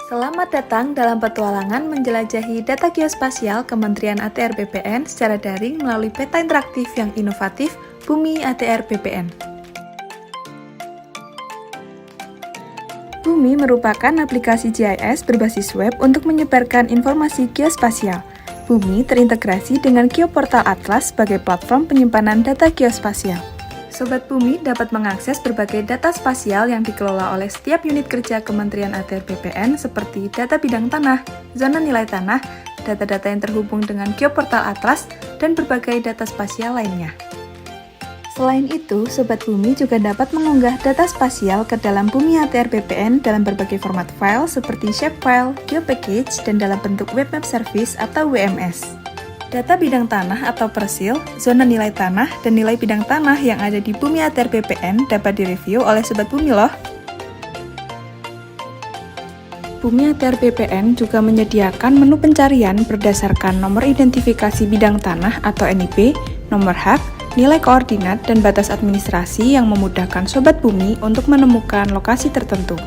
Selamat datang dalam petualangan menjelajahi data geospasial Kementerian ATR BPN secara daring melalui peta interaktif yang inovatif Bumi ATR BPN. Bumi merupakan aplikasi GIS berbasis web untuk menyebarkan informasi geospasial. Bumi terintegrasi dengan Geoportal Atlas sebagai platform penyimpanan data geospasial. Sobat Bumi dapat mengakses berbagai data spasial yang dikelola oleh setiap unit kerja Kementerian ATR BPN seperti data bidang tanah, zona nilai tanah, data-data yang terhubung dengan Geoportal Atlas, dan berbagai data spasial lainnya. Selain itu, Sobat Bumi juga dapat mengunggah data spasial ke dalam Bumi ATR BPN dalam berbagai format file seperti shapefile, geopackage, dan dalam bentuk web map service atau WMS. Data bidang tanah atau persil, zona nilai tanah, dan nilai bidang tanah yang ada di Bumi ATR BPN dapat direview oleh Sobat Bumi loh. Bumi ATR BPN juga menyediakan menu pencarian berdasarkan nomor identifikasi bidang tanah atau NIB, nomor hak, nilai koordinat, dan batas administrasi yang memudahkan Sobat Bumi untuk menemukan lokasi tertentu.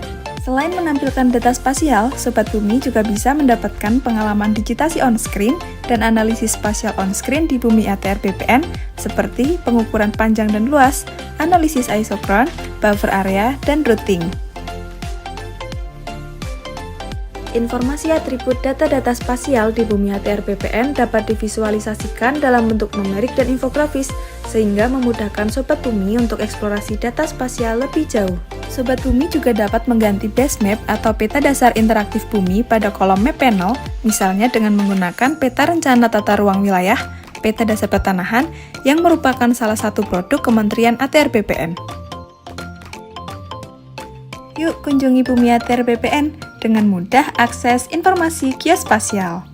Selain menampilkan data spasial, Sobat Bumi juga bisa mendapatkan pengalaman digitasi on-screen dan analisis spasial on-screen di Bumi ATR BPN seperti pengukuran panjang dan luas, analisis isokron, buffer area, dan routing. Informasi atribut data-data spasial di Bumi ATR BPN dapat divisualisasikan dalam bentuk numerik dan infografis, sehingga memudahkan Sobat Bumi untuk eksplorasi data spasial lebih jauh. Sobat Bumi juga dapat mengganti base map atau peta dasar interaktif Bumi pada kolom map panel, misalnya dengan menggunakan peta rencana tata ruang wilayah, peta dasar pertanahan, yang merupakan salah satu produk Kementerian ATR BPN. Yuk kunjungi Bumi ATR BPN dengan mudah akses informasi geospasial.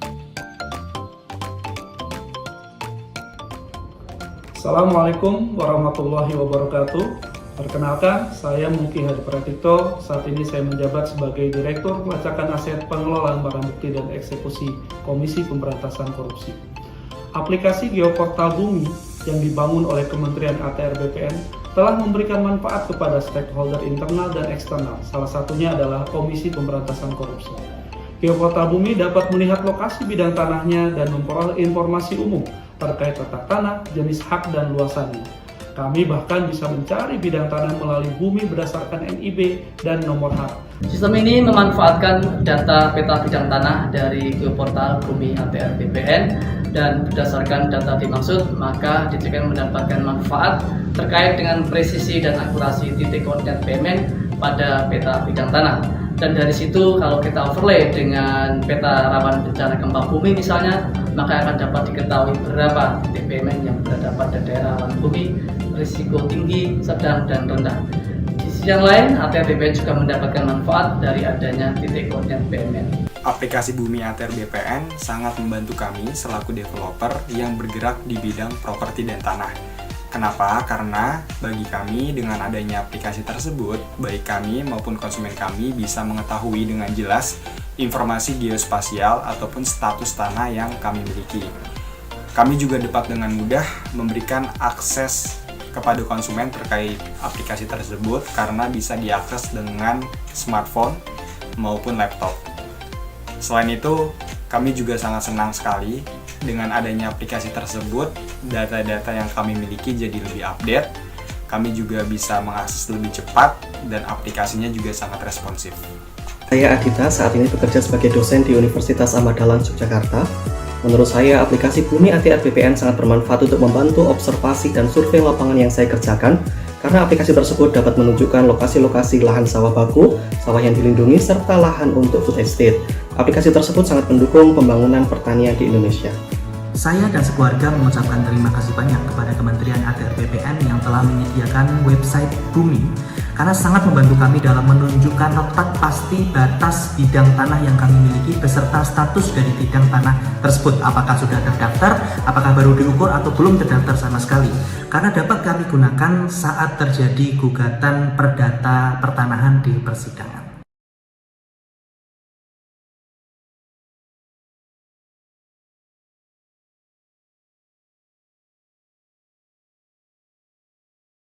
Assalamualaikum warahmatullahi wabarakatuh. Perkenalkan, saya Muki Hadi Pratikto. Saat ini saya menjabat sebagai Direktur Pelacakan Aset Pengelolaan Barang Bukti dan Eksekusi Komisi Pemberantasan Korupsi. Aplikasi Geoportal Bumi yang dibangun oleh Kementerian ATR BPN telah memberikan manfaat kepada stakeholder internal dan eksternal, salah satunya adalah Komisi Pemberantasan Korupsi. Geoportal Bumi dapat melihat lokasi bidang tanahnya dan memperoleh informasi umum terkait letak tanah, jenis hak, dan luasannya. Kami bahkan bisa mencari bidang tanah melalui Bumi berdasarkan NIB dan nomor hak. Sistem ini memanfaatkan data peta bidang tanah dari Geoportal Bumi ATR BPN dan berdasarkan data dimaksud, maka dijamin mendapatkan manfaat terkait dengan presisi dan akurasi titik koordinat BMN pada peta bidang tanah. Dan dari situ kalau kita overlay dengan peta rawan bencana gempa bumi misalnya, maka akan dapat diketahui berapa titik BMN yang berada pada daerah rawan bumi, risiko tinggi, sedang, dan rendah. Di sisi yang lain, ATR BPN juga mendapatkan manfaat dari adanya titik koordinat BMN. Aplikasi Bumi ATR BPN sangat membantu kami selaku developer yang bergerak di bidang properti dan tanah. Kenapa? Karena bagi kami dengan adanya aplikasi tersebut, baik kami maupun konsumen kami bisa mengetahui dengan jelas informasi geospasial ataupun status tanah yang kami miliki. Kami juga dapat dengan mudah memberikan akses kepada konsumen terkait aplikasi tersebut karena bisa diakses dengan smartphone maupun laptop. Selain itu, kami juga sangat senang sekali dengan adanya aplikasi tersebut, data-data yang kami miliki jadi lebih update, kami juga bisa mengakses lebih cepat, dan aplikasinya juga sangat responsif. Saya Adita, saat ini bekerja sebagai dosen di Universitas Ahmad Dahlan, Yogyakarta. Menurut saya, aplikasi Bumi ATR BPN sangat bermanfaat untuk membantu observasi dan survei lapangan yang saya kerjakan, karena aplikasi tersebut dapat menunjukkan lokasi-lokasi lahan sawah baku, sawah yang dilindungi, serta lahan untuk food estate. Aplikasi tersebut sangat mendukung pembangunan pertanian di Indonesia. Saya dan sekeluarga mengucapkan terima kasih banyak kepada Kementerian ATR BPN yang telah menyediakan website Bumi, karena sangat membantu kami dalam menunjukkan letak pasti batas bidang tanah yang kami miliki beserta status dari bidang tanah tersebut, apakah sudah terdaftar, apakah baru diukur, atau belum terdaftar sama sekali, karena dapat kami gunakan saat terjadi gugatan perdata pertanahan di persidangan.